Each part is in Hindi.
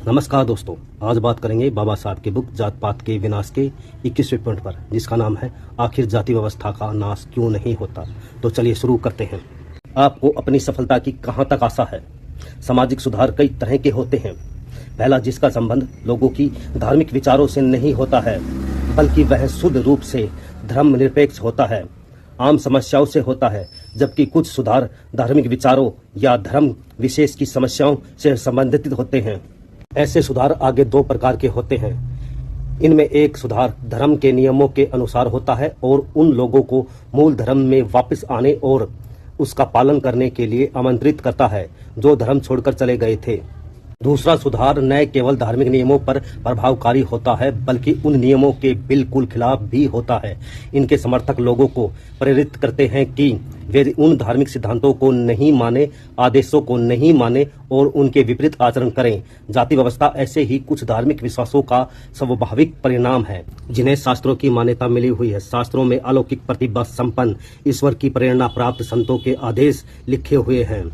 नमस्कार दोस्तों, आज बात करेंगे बाबा साहब की बुक जात पात के विनाश के 21वें पॉइंट पर, जिसका नाम है आखिर जाति व्यवस्था का नाश क्यों नहीं होता। तो चलिए शुरू करते हैं। आपको अपनी सफलता की कहां तक आशा है? सामाजिक सुधार कई तरह के होते हैं। पहला, जिसका संबंध लोगों की धार्मिक विचारों से नहीं होता है, बल्कि वह शुद्ध रूप से धर्म निरपेक्ष होता है, आम समस्याओं से होता है। जबकि कुछ सुधार धार्मिक विचारों या धर्म विशेष की समस्याओं से संबंधित होते हैं। ऐसे सुधार आगे दो प्रकार के होते हैं। इनमें एक सुधार धर्म के नियमों के अनुसार होता है और उन लोगों को मूल धर्म में वापस आने और उसका पालन करने के लिए आमंत्रित करता है जो धर्म छोड़कर चले गए थे। दूसरा सुधार न केवल धार्मिक नियमों पर प्रभावकारी होता है, बल्कि उन नियमों के बिल्कुल खिलाफ भी होता है। इनके समर्थक लोगों को प्रेरित करते हैं कि वे उन धार्मिक सिद्धांतों को नहीं माने, आदेशों को नहीं माने और उनके विपरीत आचरण करें। जाति व्यवस्था ऐसे ही कुछ धार्मिक विश्वासों का स्वाभाविक परिणाम है, जिन्हें शास्त्रों की मान्यता मिली हुई है। शास्त्रों में अलौकिक प्रतिभा संपन्न ईश्वर की प्रेरणा प्राप्त संतों के आदेश लिखे हुए हैं।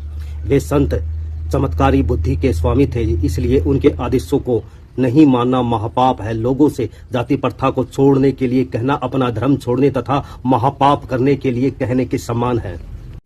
वे संत चमत्कारी बुद्धि के स्वामी थे, इसलिए उनके आदेशों को नहीं मानना महापाप है। लोगों से जाति प्रथा को छोड़ने के लिए कहना अपना धर्म छोड़ने तथा महापाप करने के लिए कहने के समान है।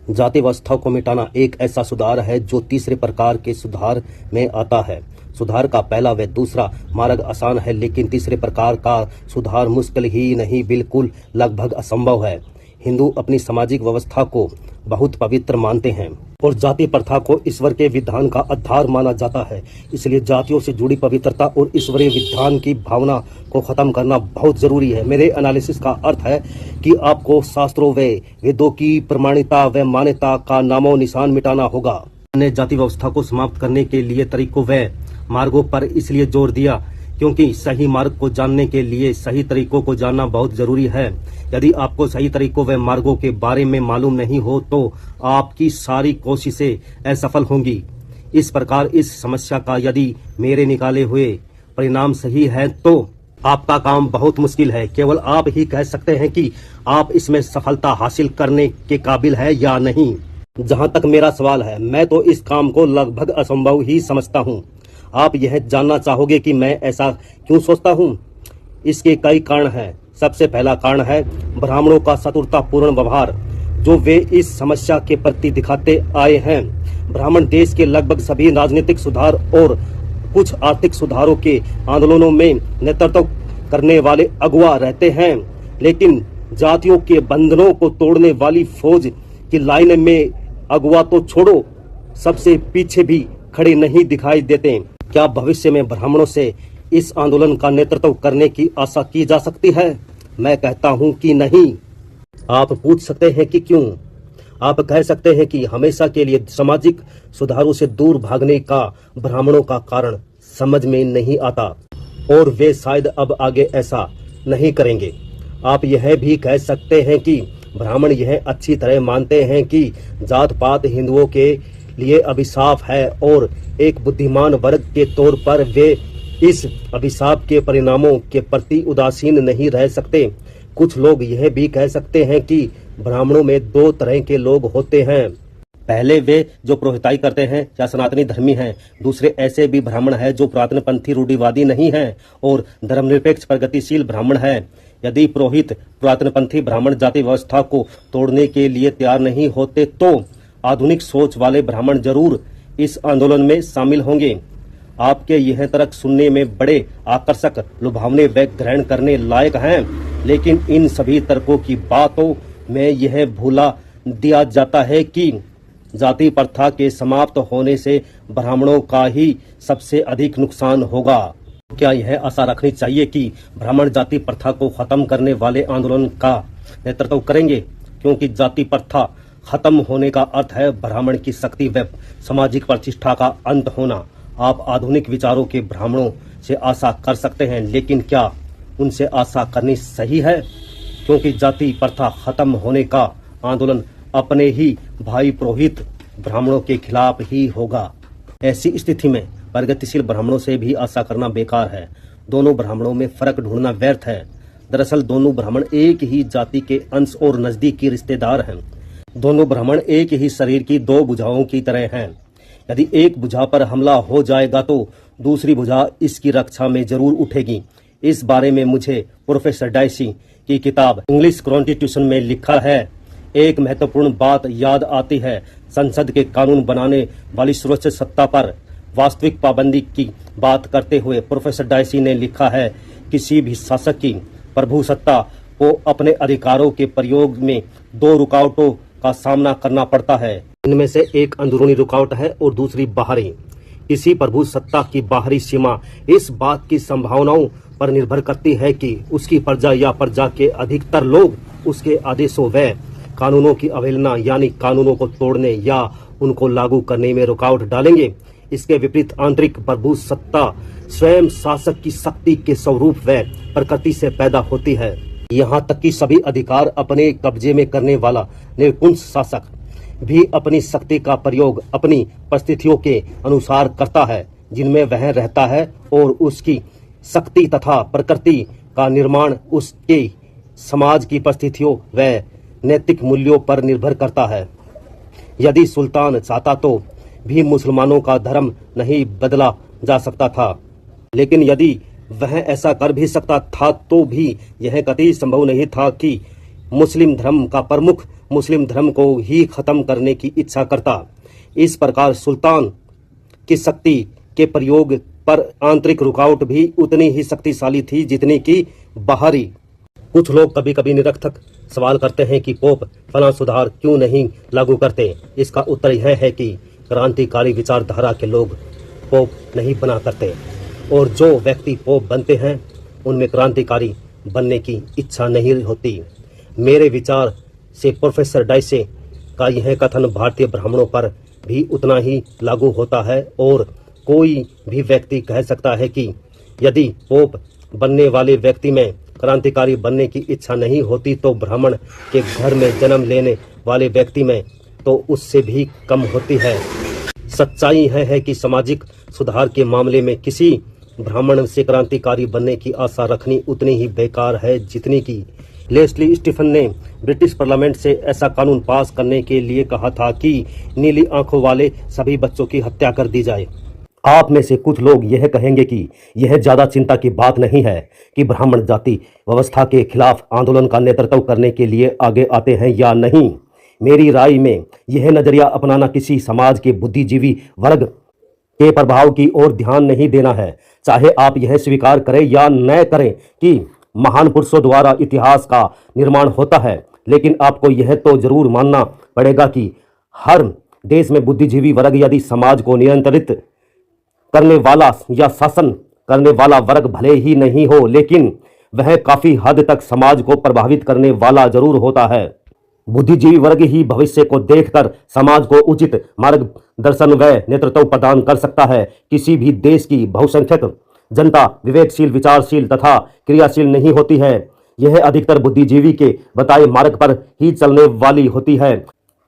जाति व्यवस्था को मिटाना एक ऐसा सुधार है जो तीसरे प्रकार के सुधार में आता है। सुधार का पहला व दूसरा मार्ग आसान है, लेकिन तीसरे प्रकार का सुधार मुश्किल ही नहीं, बिल्कुल लगभग असंभव है। हिंदू अपनी सामाजिक व्यवस्था को बहुत पवित्र मानते हैं और जाति प्रथा को ईश्वर के विधान का आधार माना जाता है। इसलिए जातियों से जुड़ी पवित्रता और ईश्वरीय विधान की भावना को खत्म करना बहुत जरूरी है। मेरे एनालिसिस का अर्थ है कि आपको शास्त्रों व वेदों की प्रमाणिकता व मान्यता का नामो निशान मिटाना होगा। मैंने जाति व्यवस्था को समाप्त करने के लिए तरीकों व मार्गों पर इसलिए जोर दिया क्योंकि सही मार्ग को जानने के लिए सही तरीकों को जानना बहुत जरूरी है। यदि आपको सही तरीकों व मार्गों के बारे में मालूम नहीं हो तो आपकी सारी कोशिशें असफल होंगी। इस प्रकार इस समस्या का यदि मेरे निकाले हुए परिणाम सही है तो आपका काम बहुत मुश्किल है। केवल आप ही कह सकते हैं कि आप इसमें सफलता हासिल करने के काबिल है या नहीं। जहां तक मेरा सवाल है, मैं तो इस काम को लगभग असंभव ही समझता हूँ। आप यह जानना चाहोगे कि मैं ऐसा क्यों सोचता हूँ? इसके कई कारण हैं। सबसे पहला कारण है ब्राह्मणों का चतुरतापूर्ण व्यवहार जो वे इस समस्या के प्रति दिखाते आए हैं। ब्राह्मण देश के लगभग सभी राजनीतिक सुधार और कुछ आर्थिक सुधारों के आंदोलनों में नेतृत्व करने वाले अगुवा रहते हैं, लेकिन जातियों के बंधनों को तोड़ने वाली फौज की लाइन में अगुवा तो छोड़ो, सबसे पीछे भी खड़े नहीं दिखाई देते। क्या भविष्य में ब्राह्मणों से इस आंदोलन का नेतृत्व करने की आशा की जा सकती है? मैं कहता हूं कि नहीं। आप पूछ सकते हैं कि क्यों? आप कह सकते हैं कि हमेशा के लिए सामाजिक सुधारों से दूर भागने का ब्राह्मणों का कारण समझ में नहीं आता और वे शायद अब आगे ऐसा नहीं करेंगे। आप यह भी कह सकते हैं कि ब्राह्मण यह अच्छी तरह मानते हैं कि जात पात हिंदुओं के लिए अभिशाप है और एक बुद्धिमान वर्ग के तौर पर वे इस अभिशाप के परिणामों के प्रति उदासीन नहीं रह सकते। कुछ लोग यह भी कह सकते हैं कि ब्राह्मणों में दो तरह के लोग होते हैं। पहले वे जो पुरोहिताई करते हैं या सनातनी धर्मी हैं। दूसरे ऐसे भी ब्राह्मण हैं जो पुरातनपंथी रूढ़िवादी नहीं हैं और धर्मनिरपेक्ष प्रगतिशील ब्राह्मण हैं। यदि पुरोहित पुरातनपंथी ब्राह्मण जाति व्यवस्था को तोड़ने के लिए तैयार नहीं होते तो आधुनिक सोच वाले ब्राह्मण जरूर इस आंदोलन में शामिल होंगे। आपके यह तर्क सुनने में बड़े आकर्षक, लुभावने व ग्रहण करने लायक हैं, लेकिन इन सभी तर्कों की बातों में यह भूला दिया जाता है कि जाति प्रथा के समाप्त होने से ब्राह्मणों का ही सबसे अधिक नुकसान होगा। क्या यह आशा रखनी चाहिए कि ब्राह्मण जाति प्रथा को खत्म करने वाले आंदोलन का नेतृत्व करेंगे? क्योंकि जाति प्रथा खत्म होने का अर्थ है ब्राह्मण की शक्ति व सामाजिक प्रतिष्ठा का अंत होना। आप आधुनिक विचारों के ब्राह्मणों से आशा कर सकते हैं, लेकिन क्या उनसे आशा करनी सही है? क्योंकि जाति प्रथा खत्म होने का आंदोलन अपने ही भाई पुरोहित ब्राह्मणों के खिलाफ ही होगा। ऐसी स्थिति में प्रगतिशील ब्राह्मणों से भी आशा करना बेकार है। दोनों ब्राह्मणों में फर्क ढूंढना व्यर्थ है। दरअसल दोनों ब्राह्मण एक ही जाति के अंश और नजदीकी रिश्तेदार हैं। दोनों ब्राह्मण एक ही शरीर की दो भुजाओं की तरह हैं। यदि एक भुजा पर हमला हो जाएगा तो दूसरी भुजा इसकी रक्षा में जरूर उठेगी। इस बारे में मुझे प्रोफेसर डायसी की किताब इंग्लिश कॉन्स्टिट्यूशन में लिखा है। एक महत्वपूर्ण बात याद आती है। संसद के कानून बनाने वाली सर्वोच्च सत्ता पर वास्तविक पाबंदी की बात करते हुए प्रोफेसर डायसी ने लिखा है, किसी भी शासक की प्रभु सत्ता को अपने अधिकारों के प्रयोग में दो रुकावटों का सामना करना पड़ता है। इनमें से एक अंदरूनी रुकावट है और दूसरी बाहरी। किसी प्रभु सत्ता की बाहरी सीमा इस बात की संभावनाओं पर निर्भर करती है कि उसकी प्रजा या प्रजा के अधिकतर लोग उसके आदेशों व कानूनों की अवहेलना यानी कानूनों को तोड़ने या उनको लागू करने में रुकावट डालेंगे। इसके विपरीत आंतरिक प्रभु सत्ता स्वयं शासक की शक्ति के स्वरूप व प्रकृति से पैदा होती है। यहाँ तक कि सभी अधिकार अपने कब्जे में करने वाला निरंकुश शासक भी अपनी शक्ति का प्रयोग अपनी परिस्थितियों के अनुसार करता है जिनमें वह रहता है, और उसकी शक्ति तथा प्रकृति का निर्माण उसके समाज की परिस्थितियों व नैतिक मूल्यों पर निर्भर करता है। यदि सुल्तान चाहता तो भी मुसलमानों का धर्म नहीं बदला जा सकता था, लेकिन यदि वह ऐसा कर भी सकता था तो भी यह कतई संभव नहीं था कि मुस्लिम धर्म का प्रमुख मुस्लिम धर्म को ही खत्म करने की इच्छा करता। इस प्रकार सुल्तान की शक्ति के प्रयोग पर आंतरिक रुकावट भी उतनी ही शक्तिशाली थी जितनी की बाहरी। कुछ लोग कभी कभी निरर्थक सवाल करते हैं कि पोप फला सुधार क्यों नहीं लागू करते। इसका उत्तर यह है कि क्रांतिकारी विचारधारा के लोग पोप नहीं बना करते, और जो व्यक्ति पोप बनते हैं उनमें क्रांतिकारी बनने की इच्छा नहीं होती। मेरे विचार से प्रोफेसर डायसे का यह कथन भारतीय ब्राह्मणों पर भी उतना ही लागू होता है, और कोई भी व्यक्ति कह सकता है कि यदि पोप बनने वाले व्यक्ति में क्रांतिकारी बनने की इच्छा नहीं होती तो ब्राह्मण के घर में जन्म लेने वाले व्यक्ति में तो उससे भी कम होती है। सच्चाई यह है कि सामाजिक सुधार के मामले में किसी ब्राह्मण से क्रांतिकारी बनने की आशा रखनी उतनी ही बेकार है जितनी की लेस्ली स्टीफन ने ब्रिटिश पार्लियामेंट से ऐसा कानून पास करने के लिए कहा था कि नीली आंखों वाले सभी बच्चों की हत्या कर दी जाए। आप में से कुछ लोग यह कहेंगे कि यह ज्यादा चिंता की बात नहीं है कि ब्राह्मण जाति व्यवस्था के खिलाफ आंदोलन का नेतृत्व करने के लिए आगे आते हैं या नहीं। मेरी राय में यह नजरिया अपनाना किसी समाज के बुद्धिजीवी वर्ग के प्रभाव की ओर ध्यान नहीं देना है। चाहे आप यह स्वीकार करें या न करें कि महान पुरुषों द्वारा इतिहास का निर्माण होता है, लेकिन आपको यह तो जरूर मानना पड़ेगा कि हर देश में बुद्धिजीवी वर्ग यदि समाज को नियंत्रित करने वाला या शासन करने वाला वर्ग भले ही नहीं हो, लेकिन वह काफी हद तक समाज को प्रभावित करने वाला जरूर होता है। बुद्धिजीवी वर्ग ही भविष्य को देखकर समाज को उचित मार्गदर्शन व नेतृत्व प्रदान कर सकता है। किसी भी देश की बहुसंख्यक जनता विवेकशील, विचारशील तथा क्रियाशील नहीं होती है। यह अधिकतर बुद्धिजीवी के बताए मार्ग पर ही चलने वाली होती है।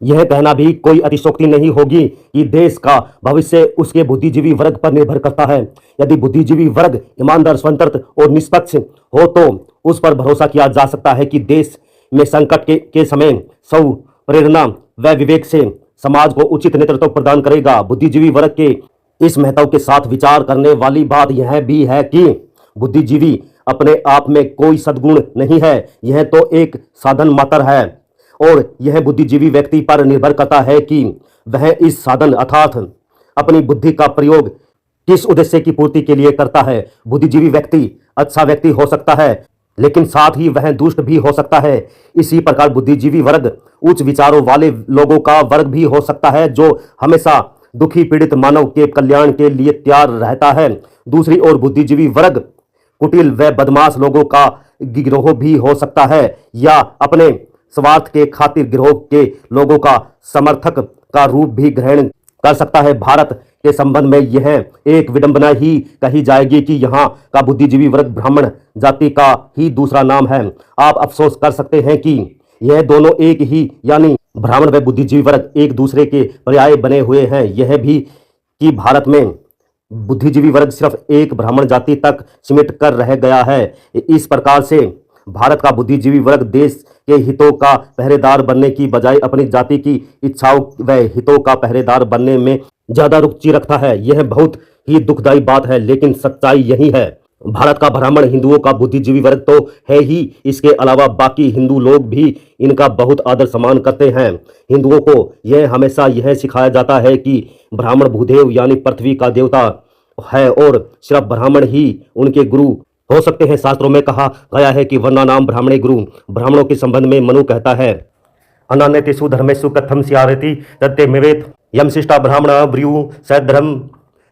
यह कहना भी कोई अतिशयोक्ति नहीं होगी कि देश का भविष्य उसके बुद्धिजीवी वर्ग पर निर्भर करता है। यदि बुद्धिजीवी वर्ग ईमानदार, स्वतंत्र और निष्पक्ष हो तो उस पर भरोसा किया जा सकता है कि देश में संकट के समय सौ प्रेरणा व विवेक से समाज को उचित नेतृत्व प्रदान करेगा। बुद्धिजीवी वर्ग के इस महत्व के साथ विचार करने वाली बात यह भी है कि बुद्धिजीवी अपने आप में कोई सद्गुण नहीं है, यह तो एक साधन मात्र है, और यह बुद्धिजीवी व्यक्ति पर निर्भर करता है कि वह इस साधन अर्थात अपनी बुद्धि का प्रयोग किस उद्देश्य की पूर्ति के लिए करता है। बुद्धिजीवी व्यक्ति अच्छा व्यक्ति हो सकता है, लेकिन साथ ही वह दुष्ट भी हो सकता है। इसी प्रकार बुद्धिजीवी वर्ग उच्च विचारों वाले लोगों का वर्ग भी हो सकता है, जो हमेशा दुखी पीड़ित मानव के कल्याण के लिए तैयार रहता है। दूसरी ओर बुद्धिजीवी वर्ग कुटिल व बदमाश लोगों का गिरोह भी हो सकता है, या अपने स्वार्थ के खातिर गिरोह के लोगों का समर्थक का रूप भी ग्रहण कर सकता है। भारत के संबंध में यह एक विडंबना ही कही जाएगी कि यहाँ का बुद्धिजीवी वर्ग ब्राह्मण जाति का ही दूसरा नाम है। आप अफसोस कर सकते हैं कि यह दोनों एक ही यानी ब्राह्मण व बुद्धिजीवी वर्ग एक दूसरे के पर्याय बने हुए हैं। यह भी कि भारत में बुद्धिजीवी वर्ग सिर्फ एक ब्राह्मण जाति तक सिमट कर रह गया है। इस प्रकार से भारत का बुद्धिजीवी वर्ग देश के हितों का पहरेदार बनने की बजाय अपनी जाति की इच्छाओं व हितों का पहरेदार बनने में ज्यादा रुचि रखता है। यह बहुत ही दुखदायी बात है, लेकिन सच्चाई यही है। भारत का ब्राह्मण हिंदुओं का बुद्धिजीवी वर्ग तो है ही, इसके अलावा बाकी हिंदू लोग भी इनका बहुत आदर सम्मान करते हैं। हिंदुओं को यह हमेशा यह सिखाया जाता है कि ब्राह्मण भूदेव यानी पृथ्वी का देवता है और सिर्फ ब्राह्मण ही उनके गुरु हो सकते हैं। शास्त्रों में कहा गया है कि वर्णा नाम ब्राह्मणे गुरु। ब्राह्मणों के संबंध में मनु कहता है, अनान्यतेषु धर्मेषु कथम स्यारति तत्तेमेवेत यम शिष्टा ब्राह्मण ब्रूयु सद्धर्म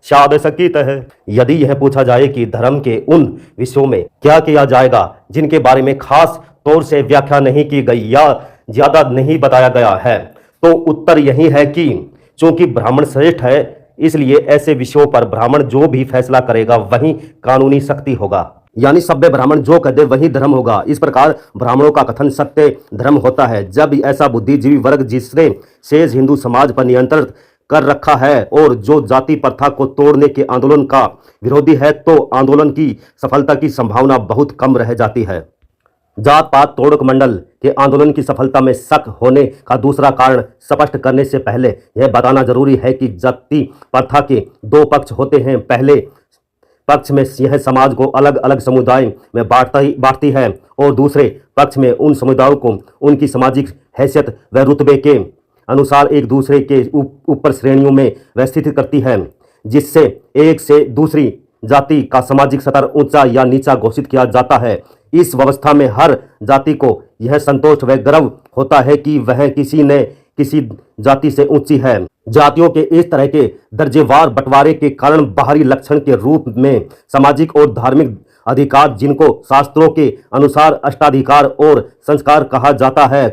शाद सकित है। यदि यह पूछा जाए कि धर्म के उन विषयों में क्या किया जाएगा जिनके बारे में खास तौर से व्याख्या नहीं की गई या ज्यादा नहीं बताया गया है, तो उत्तर यही है कि चूंकि ब्राह्मण श्रेष्ठ है, इसलिए ऐसे विषयों पर ब्राह्मण जो भी फैसला करेगा वही कानूनी शक्ति होगा, यानी सभ्य ब्राह्मण जो कह दे वही धर्म होगा। इस प्रकार ब्राह्मणों का कथन सत्य धर्म होता है। जब ऐसा बुद्धिजीवी वर्ग जिसने शेष हिंदू समाज पर नियंत्रण कर रखा है और जो जाति प्रथा को तोड़ने के आंदोलन का विरोधी है, तो आंदोलन की सफलता की संभावना बहुत कम रह जाती है। जात पात तोड़क मंडल के आंदोलन की सफलता में शक होने का दूसरा कारण स्पष्ट करने से पहले यह बताना जरूरी है कि जाति प्रथा के दो पक्ष होते हैं। पहले पक्ष में यह समाज को अलग अलग समुदाय में बांटती है और दूसरे पक्ष में उन समुदायों को उनकी सामाजिक हैसियत व रुतबे के अनुसार एक दूसरे के ऊपर श्रेणियों में व्यवस्थित करती है, जिससे एक से दूसरी जाति का सामाजिक स्तर ऊंचा या नीचा घोषित किया जाता है। इस व्यवस्था में हर जाति को यह संतोष व गर्व होता है कि वह किसी न किसी जाति से ऊंची है। जातियों के इस तरह के दर्जेवार बंटवारे के कारण बाहरी लक्षण के रूप में सामाजिक और धार्मिक अधिकार, जिनको शास्त्रों के अनुसार अष्टाधिकार और संस्कार कहा जाता है,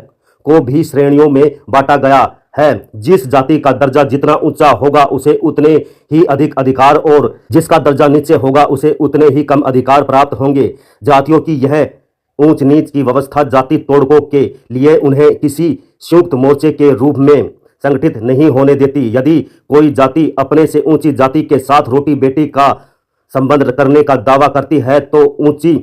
को भी श्रेणियों में बांटा गया है। जिस जाति का दर्जा जितना ऊंचा होगा उसे उतने ही अधिक अधिकार और जिसका दर्जा नीचे होगा उसे उतने ही कम अधिकार प्राप्त होंगे। जातियों की यह ऊंच नीच की व्यवस्था जाति तोड़कों के लिए उन्हें किसी संयुक्त मोर्चे के रूप में संगठित नहीं होने देती। यदि कोई जाति अपने से ऊंची जाति के साथ रोटी बेटी का संबंध करने का दावा करती है, तो ऊंची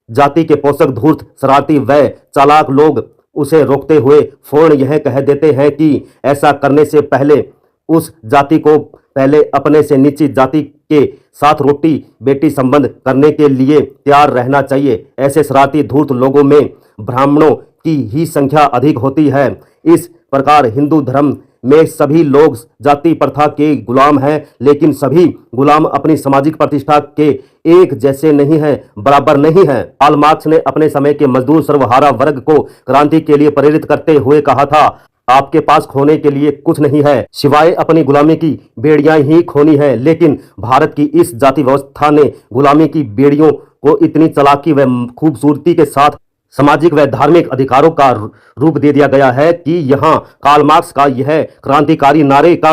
जाति के पोषक धूर्त शरारती व चालाक लोग उसे रोकते हुए फौरन यह कह देते हैं कि ऐसा करने से पहले उस जाति को पहले अपने से नीची जाति के साथ रोटी बेटी संबंध करने के लिए तैयार रहना चाहिए। ऐसे शरारती धूर्त लोगों में ब्राह्मणों की ही संख्या अधिक होती है। इस प्रकार हिंदू धर्म में सभी लोग जाति प्रथा के गुलाम हैं, लेकिन सभी गुलाम अपनी सामाजिक प्रतिष्ठा के एक जैसे नहीं हैं, बराबर नहीं हैं। कार्ल मार्क्स ने अपने समय के मजदूर सर्वहारा वर्ग को क्रांति के लिए प्रेरित करते हुए कहा था, आपके पास खोने के लिए कुछ नहीं है सिवाय अपनी गुलामी की बेड़ियां ही खोनी है। लेकिन भारत की इस जाति व्यवस्था ने गुलामी की बेड़ियों को इतनी चालाकी व खूबसूरती के साथ सामाजिक व धार्मिक अधिकारों का रूप दे दिया गया है कि यहाँ कार्ल मार्क्स का यह क्रांतिकारी नारे का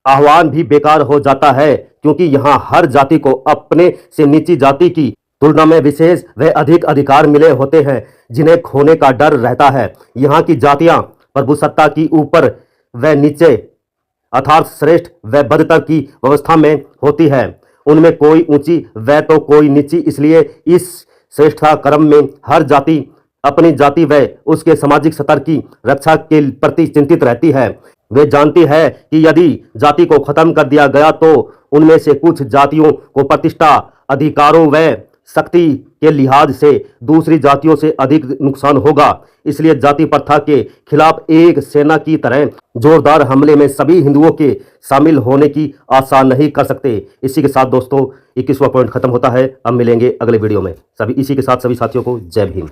आह्वान भी बेकार हो जाता है, क्योंकि यहाँ हर जाति को अपने से नीची जाति की तुलना में विशेष व अधिक अधिकार मिले होते हैं, जिन्हें खोने का डर रहता है। यहाँ की जातियाँ प्रभुसत्ता की ऊपर व नीचे अर्थात श्रेष्ठ व बदतर की व्यवस्था में होती है। उनमें कोई ऊंची व तो कोई नीची, इसलिए इस श्रेष्ठता क्रम में हर जाति अपनी जाति व उसके सामाजिक स्तर की रक्षा के प्रति चिंतित रहती है। वे जानती है कि यदि जाति को खत्म कर दिया गया तो उनमें से कुछ जातियों को प्रतिष्ठा, अधिकारों व शक्ति के लिहाज से दूसरी जातियों से अधिक नुकसान होगा। इसलिए जाति प्रथा के खिलाफ एक सेना की तरह जोरदार हमले में सभी हिंदुओं के शामिल होने की आशा नहीं कर सकते। इसी के साथ दोस्तों 21वां पॉइंट खत्म होता है। अब मिलेंगे अगले वीडियो में। इसी के साथ सभी साथियों को जय भीम।